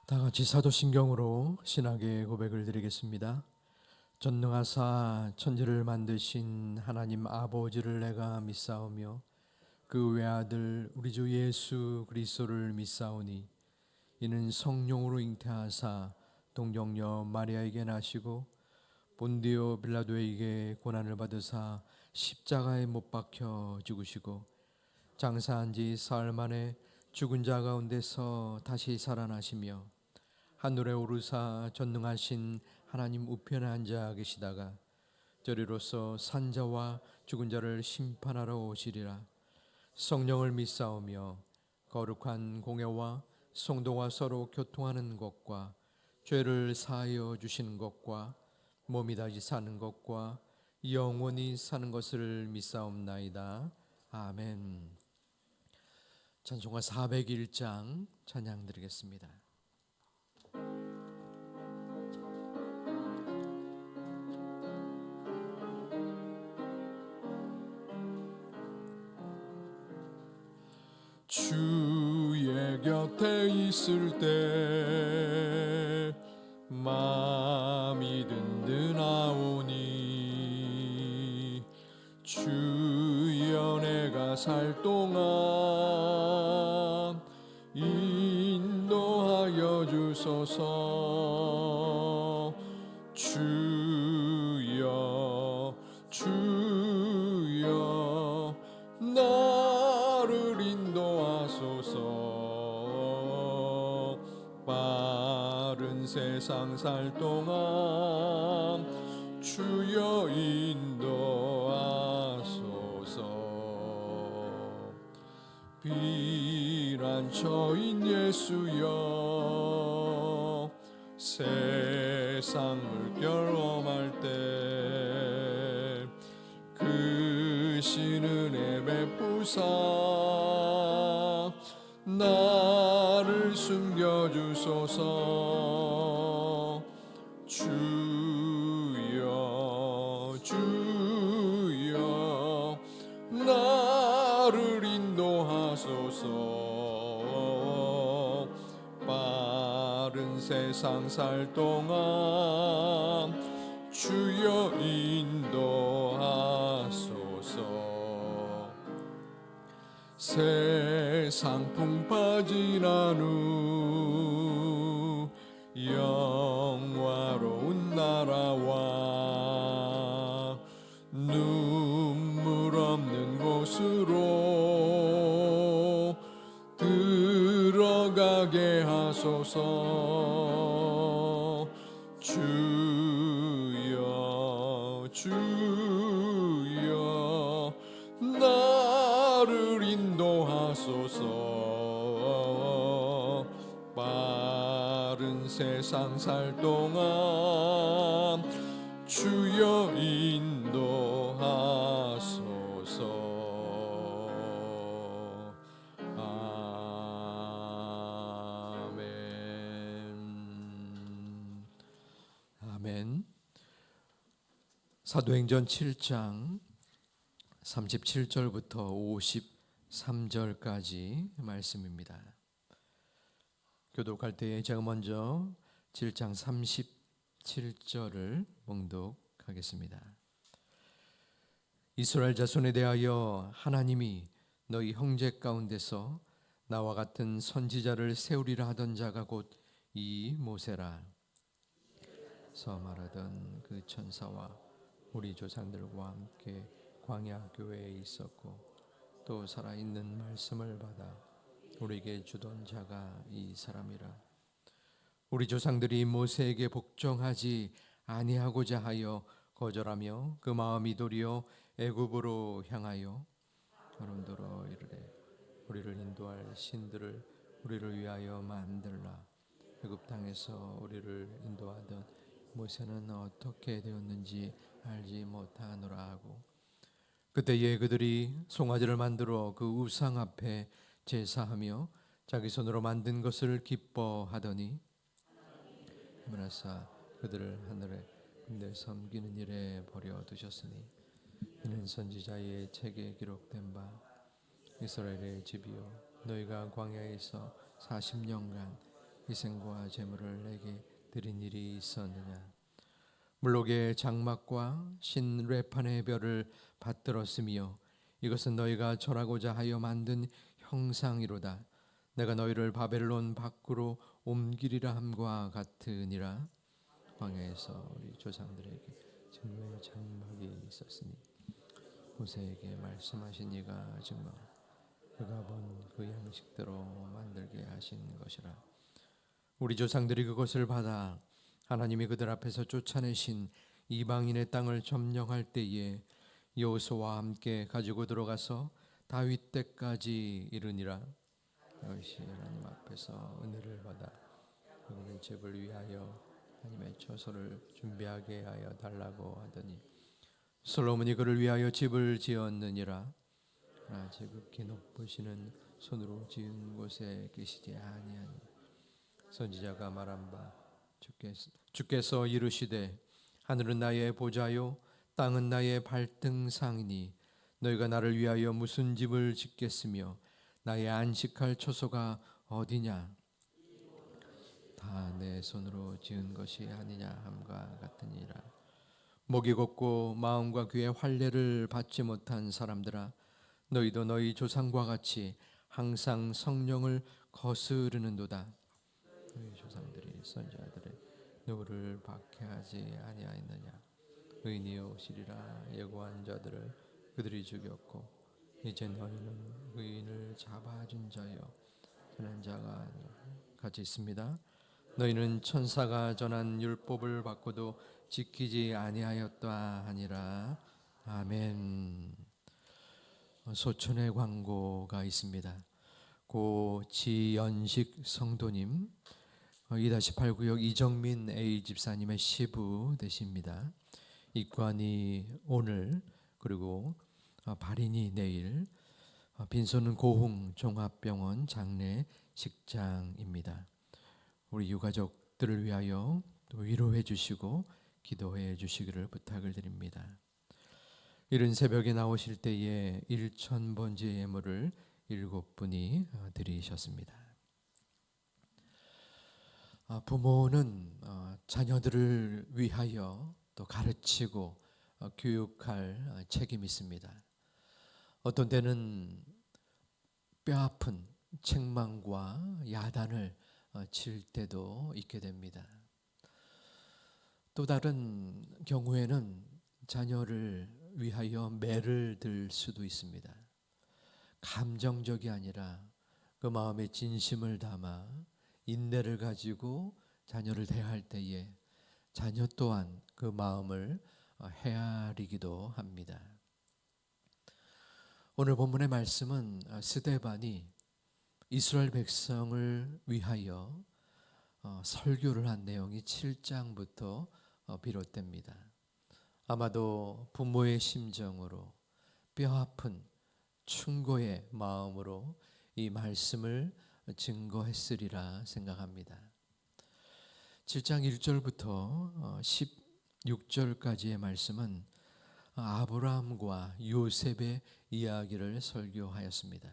다 같이 사도신경으로 신학의 고백을 드리겠습니다. 전능하사 천지를 만드신 하나님 아버지를 내가 믿사오며 그 외아들 우리 주 예수 그리스도를 믿사오니 이는 성령으로 잉태하사 동정녀 마리아에게 나시고 본디오 빌라도에게 고난을 받으사 십자가에 못 박혀 죽으시고 장사한 지 사흘 만에 죽은 자 가운데서 다시 살아나시며 하늘에 오르사 전능하신 하나님 우편에 앉아 계시다가 저리로서 산자와 죽은 자를 심판하러 오시리라. 성령을 믿사오며 거룩한 공예와 성도와 서로 교통하는 것과 죄를 사하여 주시는 것과 몸이 다시 사는 것과 영원히 사는 것을 믿사옵나이다. 아멘. 찬송가 401장 찬양 드리겠습니다. 주의 곁에 있을 때 마음이 든든하오니 주여 내가 살 동안 인도하여 주소서. 주여 나를 인도하소서. 빠른 세상 살 동안 주여 인도하소서. 피난처인 예수여 세상 물결 험할 때 그 신은혜 베푸사 나를 숨겨주소서. 주여 나를 인도하소서. 빠른 세상 살 동안 주여 인도하소서. 세상 풍파 지난 후 영화로운 나라와 눈물 없는 곳으로 들어가게 하소서. 주여 나를 인도하소서. 빠른 세상 살 동안 주여 인도하소서. 아멘. 아멘. 사도행전 7장 37절부터 53절까지 말씀입니다. 교독할 때에 제가 먼저 7장 37절을 봉독하겠습니다. 이스라엘 자손에 대하여 하나님이 너희 형제 가운데서 나와 같은 선지자를 세우리라 하던 자가 곧 이 모세라. 서 말하던 그 천사와 우리 조상들과 함께 광야 교회에 있었고 또 살아있는 말씀을 받아 우리에게 주던 자가 이 사람이라. 우리 조상들이 모세에게 복종하지 아니하고자 하여 거절하며 그 마음이 도리어 애굽으로 향하여 아론더러 이르되 우리를 인도할 신들을 우리를 위하여 만들라. 애굽 땅에서 우리를 인도하던 모세는 어떻게 되었는지 알지 못하노라 하고, 그때에 그들이 송아지를 만들어 그 우상 앞에 제사하며 자기 손으로 만든 것을 기뻐하더니 하늘하사 그들을 하늘에 군대 섬기는 일에 버려 두셨으니 이는 선지자의 책에 기록된 바 이스라엘의 집이여 너희가 광야에서 40년간 희생과 제물을 내게 드린 일이 있었느냐. 물록의 장막과 신뢰판의 별을 받들었으며 이것은 너희가 절하고자 하여 만든 형상이로다. 내가 너희를 바벨론 밖으로 옮기리라 함과 같으니라. 광야에서 우리 조상들에게 진노의 장막이 있었으니 모세에게 말씀하신 이가 증거 그가 본 그 양식대로 만들게 하신 것이라. 우리 조상들이 그것을 받아 하나님이 그들 앞에서 쫓아내신 이방인의 땅을 점령할 때에 여호수아와 함께 가지고 들어가서 다윗 때까지 이르니라. 다윗이 하나님 앞에서 은혜를 받아 그분의 집을 위하여 하나님의 처소를 준비하게 하여 달라고 하더니 솔로몬이 그를 위하여 집을 지었느니라. 지극히 높으시는 손으로 지은 곳에 계시지 아니하니 선지자가 말한 바 주께서 이르시되 하늘은 나의 보좌요 땅은 나의 발등상이니 너희가 나를 위하여 무슨 집을 짓겠으며 나의 안식할 처소가 어디냐. 다 내 손으로 지은 것이 아니냐 함과 같으니라. 목이 곱고 마음과 귀의 환례를 받지 못한 사람들아 너희도 너희 조상과 같이 항상 성령을 거스르는도다. 너희 조상들이 선지자들의 누구를 박해하지 아니하였느냐. 의인이 오시리라 예고한 자들을 그들이 죽였고 이제 너희는 의인을 잡아준 자여 전한 자가 같이 있습니다. 너희는 천사가 전한 율법을 받고도 지키지 아니하였다 하니라. 아멘. 소천의 광고가 있습니다. 고 지연식 성도님 2-8구역 이정민 A 집사님의 시부 되십니다. 입관이 오늘 그리고 발인이 내일. 빈소는 고흥 종합병원 장례식장입니다. 우리 유가족들을 위하여 또 위로해 주시고 기도해 주시기를 부탁을 드립니다. 이른 새벽에 나오실 때에 1,000번째 예물을 7분이 드리셨습니다. 부모는 자녀들을 위하여 또 가르치고 교육할 책임이 있습니다. 어떤 때는 뼈아픈 책망과 야단을 칠 때도 있게 됩니다. 또 다른 경우에는 자녀를 위하여 매를 들 수도 있습니다. 감정적이 아니라 그 마음에 진심을 담아 인내를 가지고 자녀를 대할 때에 자녀 또한 그 마음을 헤아리기도 합니다. 오늘 본문의 말씀은 스데반이 이스라엘 백성을 위하여 설교를 한 내용이 7장부터 비롯됩니다. 아마도 부모의 심정으로 뼈아픈 충고의 마음으로 이 말씀을 증거했으리라 생각합니다. 7장 1절부터 16절까지의 말씀은 아브라함과 요셉의 이야기를 설교하였습니다.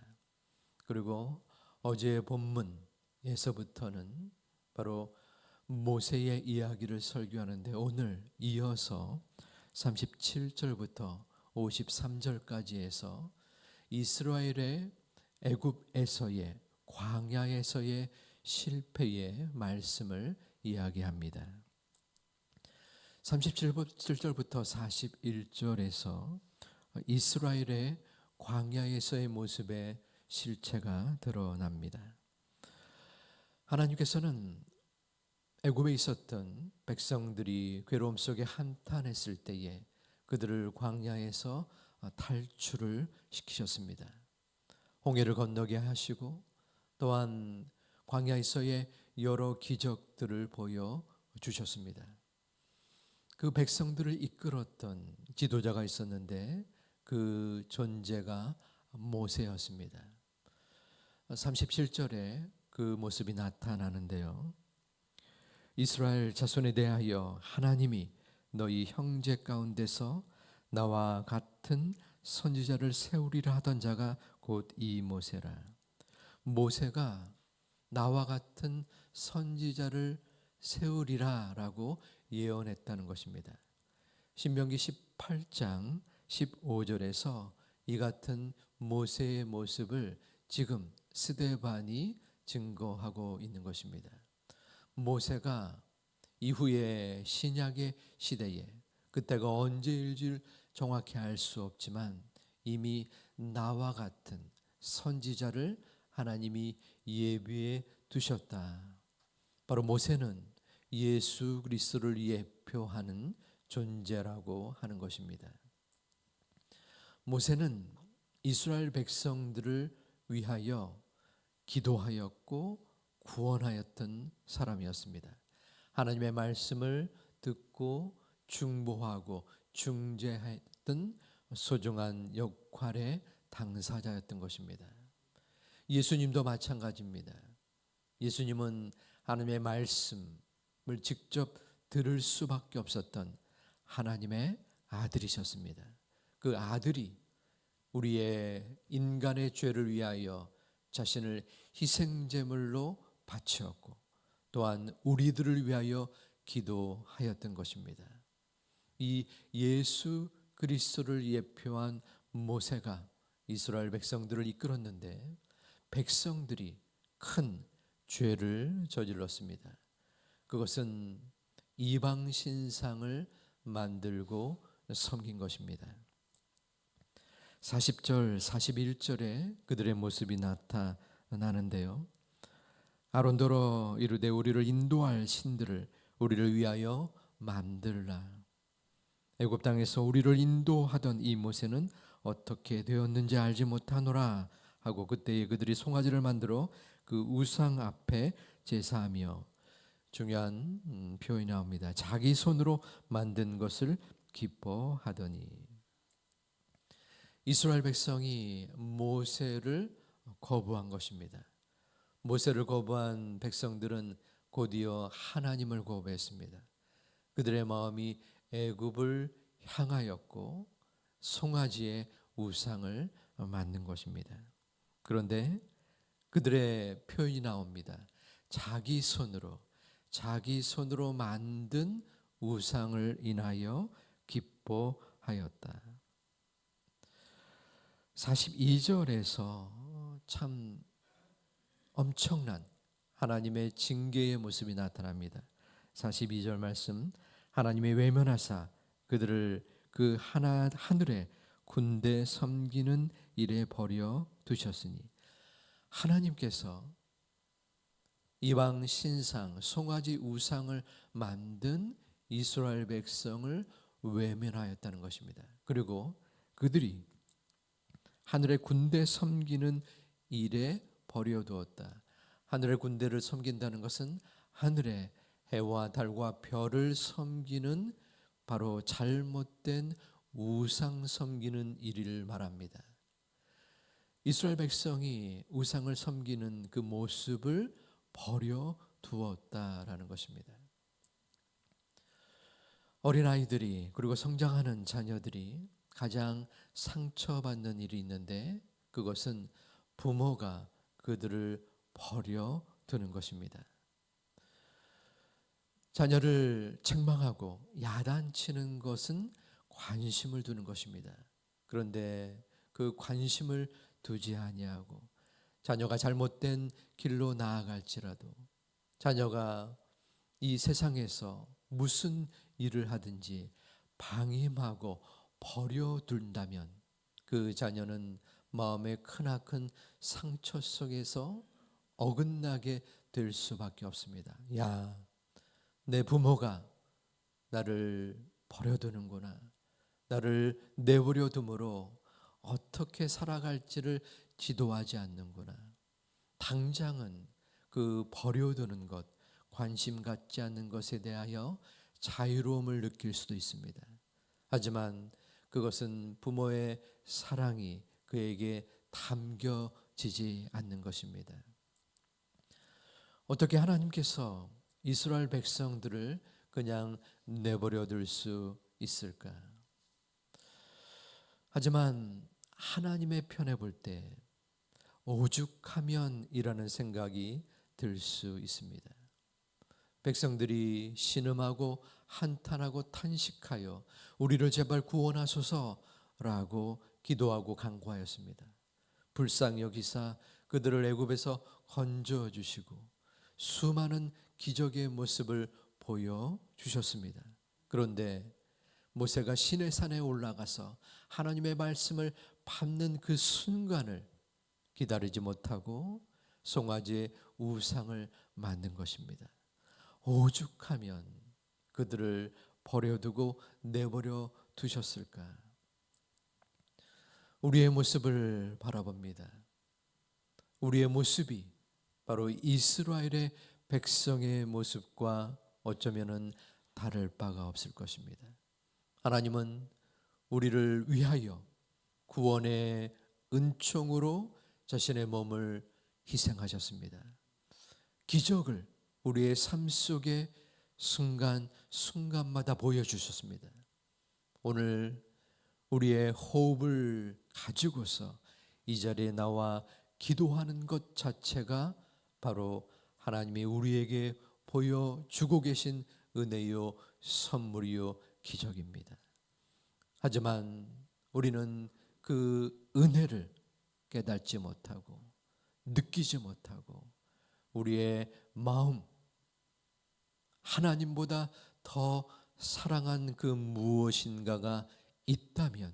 그리고 어제의 본문에서부터는 바로 모세의 이야기를 설교하는데 오늘 이어서 37절부터 53절까지에서 이스라엘의 애굽에서의 광야에서의 실패의 말씀을 이야기합니다. 37절부터 41절에서 이스라엘의 광야에서의 모습의 실체가 드러납니다. 하나님께서는 애굽에 있었던 백성들이 괴로움 속에 한탄했을 때에 그들을 광야에서 탈출을 시키셨습니다. 홍해를 건너게 하시고 또한 광야에서의 여러 기적들을 보여주셨습니다. 그 백성들을 이끌었던 지도자가 있었는데 그 존재가 모세였습니다. 37절에 그 모습이 나타나는데요. 이스라엘 자손에 대하여 하나님이 너희 형제 가운데서 나와 같은 선지자를 세우리라 하던 자가 곧 이 모세라. 모세가 나와 같은 선지자를 세우리라라고 예언했다는 것입니다. 신명기 18장 15절에서 이 같은 모세의 모습을 지금 스데반이 증거하고 있는 것입니다. 모세가 이후에 신약의 시대에 그때가 언제일지 정확히 알 수 없지만 이미 나와 같은 선지자를 하나님이 예비해 두셨다. 바로 모세는 예수 그리스도를 예표하는 존재라고 하는 것입니다. 모세는 이스라엘 백성들을 위하여 기도하였고 구원하였던 사람이었습니다. 하나님의 말씀을 듣고 중보하고 중재했던 소중한 역할의 당사자였던 것입니다. 예수님도 마찬가지입니다. 예수님은 하나님의 말씀을 직접 들을 수밖에 없었던 하나님의 아들이셨습니다. 그 아들이 우리의 인간의 죄를 위하여 자신을 희생제물로 바치었고 또한 우리들을 위하여 기도하였던 것입니다. 이 예수 그리스도를 예표한 모세가 이스라엘 백성들을 이끌었는데 백성들이 큰 죄를 저질렀습니다. 그것은 이방 신상을 만들고 섬긴 것입니다. 40절, 41절에 그들의 모습이 나타나는데요. 아론더러 이르되 우리를 인도할 신들을 우리를 위하여 만들라. 애굽 땅에서 우리를 인도하던 이 모세는 어떻게 되었는지 알지 못하노라 하고 그때에 그들이 송아지를 만들어 그 우상 앞에 제사하며, 중요한 표현이 나옵니다. 자기 손으로 만든 것을 기뻐하더니. 이스라엘 백성이 모세를 거부한 것입니다. 모세를 거부한 백성들은 곧이어 하나님을 거부했습니다. 그들의 마음이 애굽을 향하였고 송아지의 우상을 만든 것입니다. 그런데 그들의 표현이 나옵니다. 자기 손으로 만든 우상을 인하여 기뻐하였다. 42절에서 참 엄청난 하나님의 징계의 모습이 나타납니다. 42절 말씀, 하나님이 외면하사 그들을 그 하늘의 군대 섬기는 일에 버려 두셨으니, 하나님께서 이방 신상 송아지 우상을 만든 이스라엘 백성을 외면하였다는 것입니다. 그리고 그들이 하늘의 군대 섬기는 일에 버려두었다. 하늘의 군대를 섬긴다는 것은 하늘의 해와 달과 별을 섬기는 바로 잘못된 우상 섬기는 일을 말합니다. 이스라엘 백성이 우상을 섬기는 그 모습을 버려두었다라는 것입니다. 어린아이들이 그리고 성장하는 자녀들이 가장 상처받는 일이 있는데 그것은 부모가 그들을 버려두는 것입니다. 자녀를 책망하고 야단치는 것은 관심을 두는 것입니다. 그런데 그 관심을 두지 아니하고 자녀가 잘못된 길로 나아갈지라도, 자녀가 이 세상에서 무슨 일을 하든지 방임하고 버려둔다면 그 자녀는 마음의 크나큰 상처 속에서 어긋나게 될 수밖에 없습니다. 야, 내 부모가 나를 버려두는구나. 나를 내버려 둠으로 어떻게 살아갈지를 지도하지 않는구나. 당장은 그 버려두는 것, 관심 갖지 않는 것에 대하여 자유로움을 느낄 수도 있습니다. 하지만 그것은 부모의 사랑이 그에게 담겨지지 않는 것입니다. 어떻게 하나님께서 이스라엘 백성들을 그냥 내버려 둘 수 있을까? 하지만 하나님의 편에 볼 때 오죽하면이라는 생각이 들 수 있습니다. 백성들이 신음하고 한탄하고 탄식하여 우리를 제발 구원하소서라고 기도하고 간구하였습니다. 불쌍히 여기사 그들을 애굽에서 건져 주시고 수많은 기적의 모습을 보여 주셨습니다. 그런데 모세가 시내산에 올라가서 하나님의 말씀을 밟는 그 순간을 기다리지 못하고 송아지의 우상을 만든 것입니다. 오죽하면 그들을 버려두고 내버려 두셨을까? 우리의 모습을 바라봅니다. 우리의 모습이 바로 이스라엘의 백성의 모습과 어쩌면은 다를 바가 없을 것입니다. 하나님은 우리를 위하여 구원의 은총으로 자신의 몸을 희생하셨습니다. 기적을 우리의 삶 속에 순간순간마다 보여주셨습니다. 오늘 우리의 호흡을 가지고서 이 자리에 나와 기도하는 것 자체가 바로 하나님이 우리에게 보여주고 계신 은혜요 선물이요 기적입니다. 하지만 우리는 그 은혜를 깨닫지 못하고 느끼지 못하고 우리의 마음 하나님보다 더 사랑한 그 무엇인가가 있다면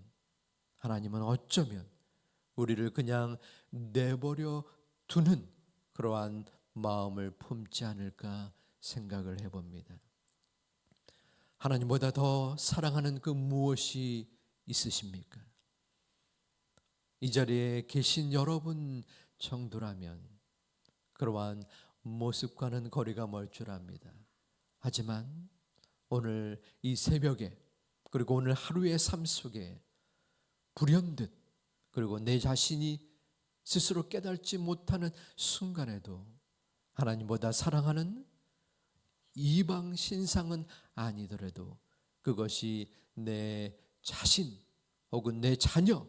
하나님은 어쩌면 우리를 그냥 내버려 두는 그러한 마음을 품지 않을까 생각을 해봅니다. 하나님보다 더 사랑하는 그 무엇이 있으십니까? 이 자리에 계신 여러분 정도라면 그러한 모습과는 거리가 멀 줄 압니다. 하지만 오늘 이 새벽에 그리고 오늘 하루의 삶 속에 불현듯 그리고 내 자신이 스스로 깨닫지 못하는 순간에도 하나님보다 사랑하는 이방 신상은 아니더라도 그것이 내 자신 혹은 내 자녀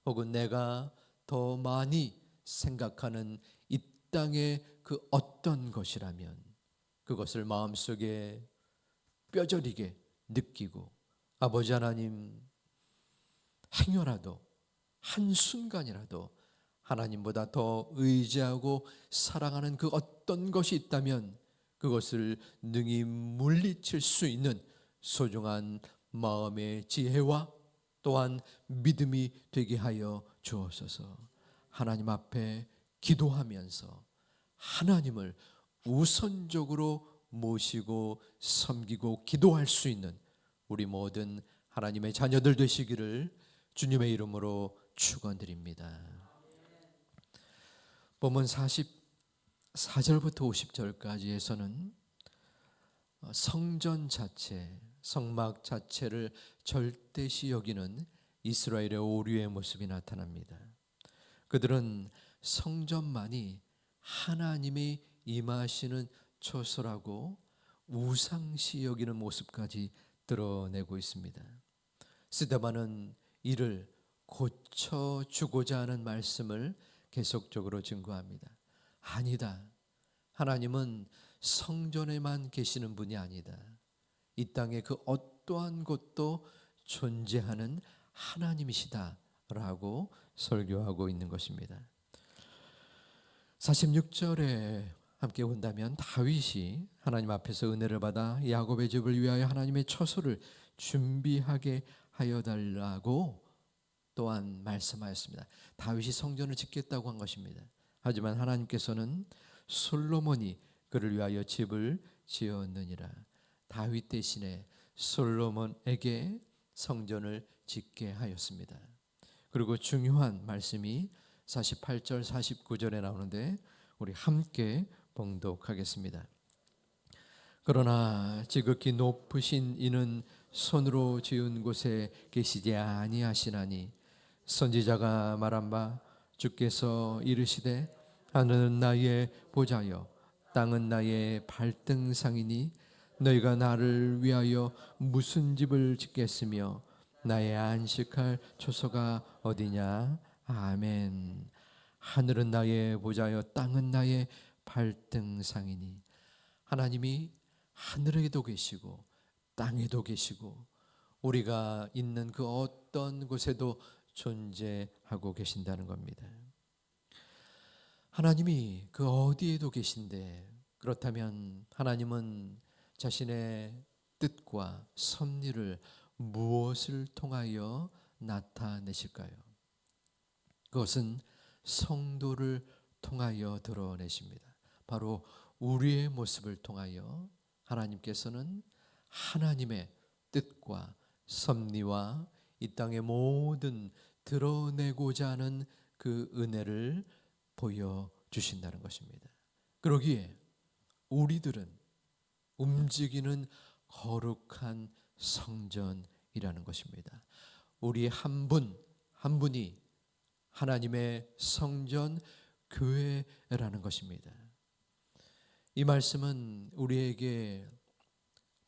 혹은 내가 더 많이 생각하는 이 땅의 그 어떤 것이라면 그것을 마음속에 뼈저리게 느끼고 아버지 하나님 행여라도 한순간이라도 하나님보다 더 의지하고 사랑하는 그 어떤 것이 있다면 그것을 능히 물리칠 수 있는 소중한 마음의 지혜와 또한 믿음이 되게 하여 주옵소서. 하나님 앞에 기도하면서 하나님을 우선적으로 모시고 섬기고 기도할 수 있는 우리 모든 하나님의 자녀들 되시기를 주님의 이름으로 축원드립니다. 본문 44절부터 50절까지에서는 성전 자체, 성막 자체를 절대시 여기는 이스라엘의 오류의 모습이 나타납니다. 그들은 성전만이 하나님이 임하시는 처소라고 우상시 여기는 모습까지 드러내고 있습니다. 스데반은 이를 고쳐주고자 하는 말씀을 계속적으로 증거합니다. 아니다. 하나님은 성전에만 계시는 분이 아니다. 이 땅의 그 어떠한 곳도 존재하는 하나님이시다라고 설교하고 있는 것입니다. 46절에 함께 본다면 다윗이 하나님 앞에서 은혜를 받아 야곱의 집을 위하여 하나님의 처소를 준비하게 하여 달라고 또한 말씀하였습니다. 다윗이 성전을 짓겠다고 한 것입니다. 하지만 하나님께서는 솔로몬이 그를 위하여 집을 지었느니라. 다윗 대신에 솔로몬에게 성전을 짓게 하였습니다. 그리고 중요한 말씀이 48절 49절에 나오는데 우리 함께 봉독하겠습니다. 그러나 지극히 높으신 이는 손으로 지은 곳에 계시지 아니하시나니 선지자가 말한 바 주께서 이르시되 하늘은 나의 보좌여 땅은 나의 발등상이니 너희가 나를 위하여 무슨 집을 짓겠으며 나의 안식할 처소가 어디냐. 아멘. 하늘은 나의 보좌여 땅은 나의 발등상이니 하나님이 하늘에도 계시고 땅에도 계시고 우리가 있는 그 어떤 곳에도 존재하고 계신다는 겁니다. 하나님이 그 어디에도 계신데, 그렇다면 하나님은 자신의 뜻과 섭리를 무엇을 통하여 나타내실까요? 그것은 성도를 통하여 드러내십니다. 바로 우리의 모습을 통하여 하나님께서는 하나님의 뜻과 섭리와 이 땅의 모든 드러내고자 하는 그 은혜를 보여주신다는 것입니다. 그러기에 우리들은 움직이는 거룩한 성전이라는 것입니다. 우리 한 분 한 분이 하나님의 성전 교회라는 것입니다. 이 말씀은 우리에게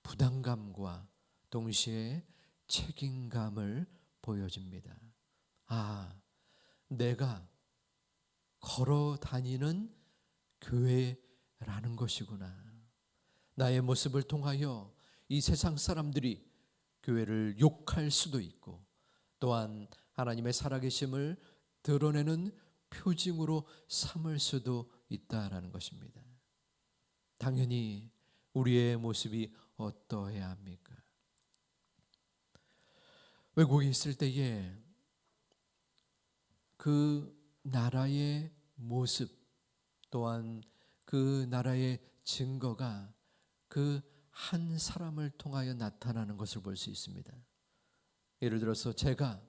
부담감과 동시에 책임감을 보여줍니다. 아, 내가 걸어 다니는 교회라는 것이구나. 나의 모습을 통하여 이 세상 사람들이 교회를 욕할 수도 있고, 또한 하나님의 살아계심을 드러내는 표징으로 삼을 수도 있다라는 것입니다. 당연히 우리의 모습이 어떠해야 합니까? 외국에 있을 때에 그 나라의 모습, 또한 그 나라의 증거가 그 한 사람을 통하여 나타나는 것을 볼 수 있습니다. 예를 들어서 제가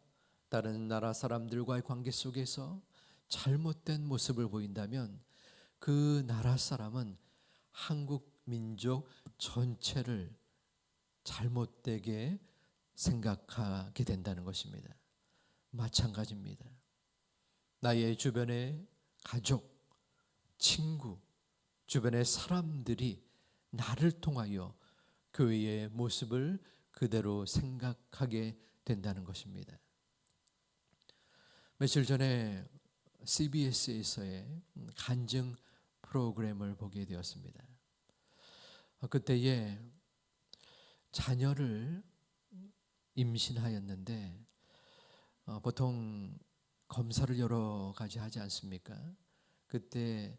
다른 나라 사람들과의 관계 속에서 잘못된 모습을 보인다면 그 나라 사람은 한국 민족 전체를 잘못되게 생각하게 된다는 것입니다. 마찬가지입니다. 나의 주변의 가족, 친구, 주변의 사람들이 나를 통하여 교회의 모습을 그대로 생각하게 된다는 것입니다. 며칠 전에 CBS에서의 간증 프로그램을 보게 되었습니다. 그때에 자녀를 임신하였는데 보통 검사를 여러 가지 하지 않습니까? 그때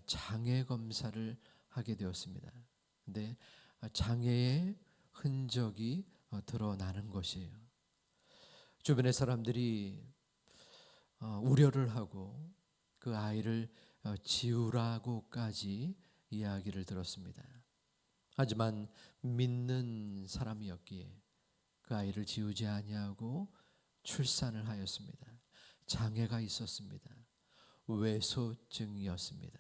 장애 검사를 하게 되었습니다. 근데 장애의 흔적이 드러나는 것이에요. 주변의 사람들이 우려를 하고 그 아이를 지우라고까지 이야기를 들었습니다. 하지만 믿는 사람이었기에 그 아이를 지우지 아니하고 출산을 하였습니다. 장애가 있었습니다. 외소증이었습니다.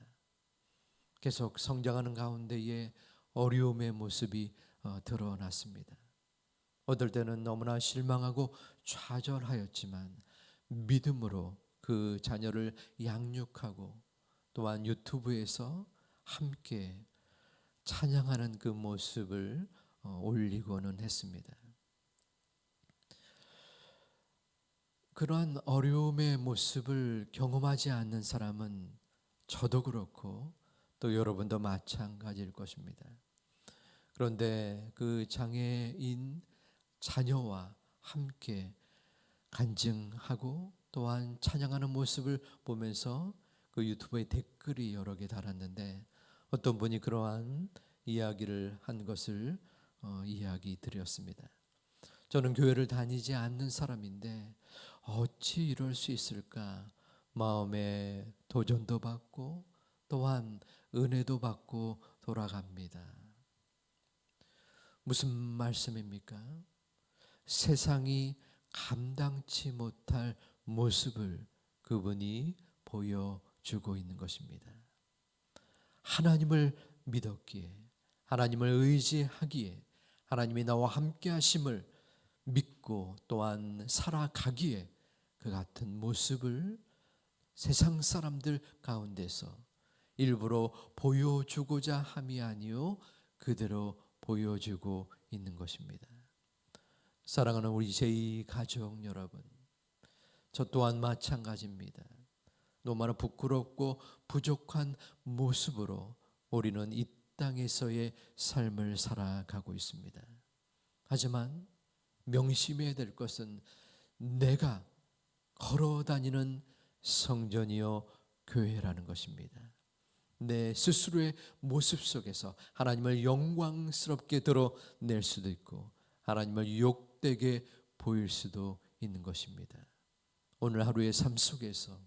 계속 성장하는 가운데에 어려움의 모습이 드러났습니다. 어떨 때는 너무나 실망하고 좌절하였지만 믿음으로 그 자녀를 양육하고 또한 유튜브에서 함께 찬양하는 그 모습을 올리고는 했습니다. 그러한 어려움의 모습을 경험하지 않는 사람은 저도 그렇고 또 여러분도 마찬가지일 것입니다. 그런데 그 장애인 자녀와 함께 간증하고 또한 찬양하는 모습을 보면서 그 유튜브에 댓글이 여러 개 달았는데 어떤 분이 그러한 이야기를 한 것을 이야기 드렸습니다. 저는 교회를 다니지 않는 사람인데 어찌 이럴 수 있을까? 마음에 도전도 받고 또한 은혜도 받고 돌아갑니다. 무슨 말씀입니까? 세상이 감당치 못할 모습을 그분이 보여주고 있는 것입니다. 하나님을 믿었기에, 하나님을 의지하기에, 하나님이 나와 함께 하심을 믿고 또한 살아가기에 그 같은 모습을 세상 사람들 가운데서 일부러 보여주고자 함이 아니요 그대로 보여주고 있는 것입니다. 사랑하는 우리 제2가족 여러분, 저 또한 마찬가지입니다. 너무나 부끄럽고 부족한 모습으로 우리는 이 땅에서의 삶을 살아가고 있습니다. 하지만 명심해야 될 것은 내가 걸어 다니는 성전이요 교회라는 것입니다. 내 스스로의 모습 속에서 하나님을 영광스럽게 드러낼 수도 있고 하나님을 유혹되게 보일 수도 있는 것입니다. 오늘 하루의 삶 속에서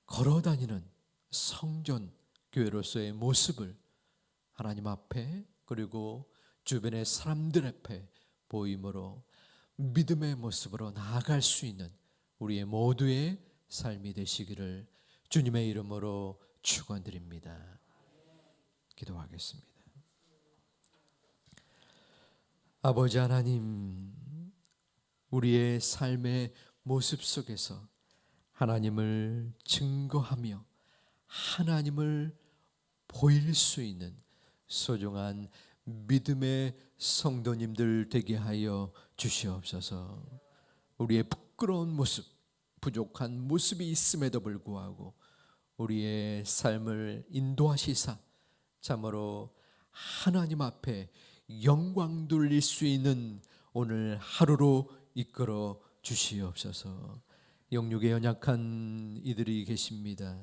걸어 다니는 성전 교회로서의 모습을 하나님 앞에 그리고 주변의 사람들 앞에 보임으로 믿음의 모습으로 나아갈 수 있는 우리의 모두의 삶이 되시기를 주님의 이름으로 축원드립니다. 기도하겠습니다. 아버지 하나님, 우리의 삶의 모습 속에서 하나님을 증거하며 하나님을 보일 수 있는 소중한 믿음의 성도님들 되게 하여 주시옵소서. 우리의 부끄러운 모습, 부족한 모습이 있음에도 불구하고 우리의 삶을 인도하시사 참으로 하나님 앞에 영광 돌릴 수 있는 오늘 하루로 이끌어 주시옵소서. 영육에 연약한 이들이 계십니다.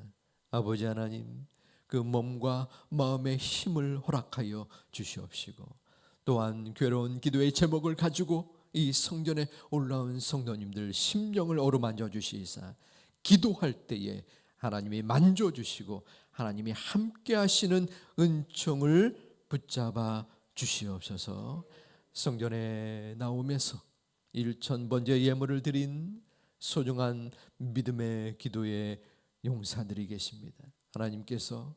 아버지 하나님, 그 몸과 마음의 힘을 허락하여 주시옵시고 또한 괴로운 기도의 제목을 가지고 이 성전에 올라온 성도님들 심령을 어루만져 주시사 기도할 때에 하나님이 만져주시고 하나님이 함께 하시는 은총을 붙잡아 주시옵소서. 성전에 나오면서 일천번제 예물을 드린 소중한 믿음의 기도의 용사들이 계십니다. 하나님께서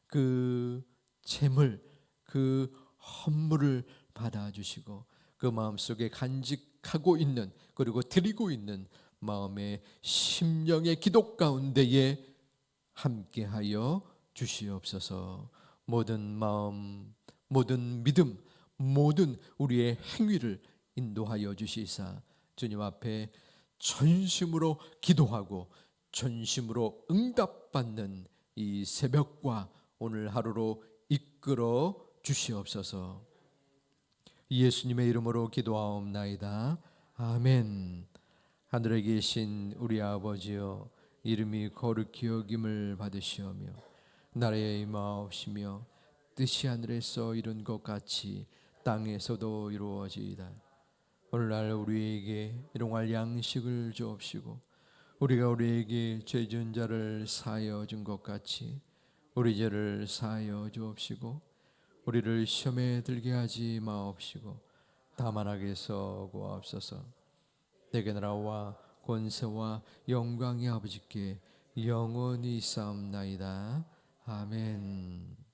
그 재물, 그 헌물을 받아주시고 그 마음속에 간직하고 있는 그리고 드리고 있는 마음의 심령의 기도 가운데에 함께하여 주시옵소서. 모든 마음, 모든 믿음, 모든 우리의 행위를 인도하여 주시사 주님 앞에 전심으로 기도하고 전심으로 응답받는 이 새벽과 오늘 하루로 이끌어 주시옵소서. 예수님의 이름으로 기도하옵나이다. 아멘. 하늘에 계신 우리 아버지여, 이름이 거룩히 여김을 받으시오며 나라에 임하옵시며 뜻이 하늘에서 이룬 것 같이 땅에서도 이루어지이다. 오늘날 우리에게 일용할 양식을 주옵시고 우리가 우리에게 죄 지은 자를 사하여 준 것 같이 우리 죄를 사하여 주옵시고 우리를 시험에 들게 하지 마옵시고 다만 악에서 구하옵소서. 내게 나라와 권세와 영광이 아버지께 영원히 있사옵나이다. 아멘.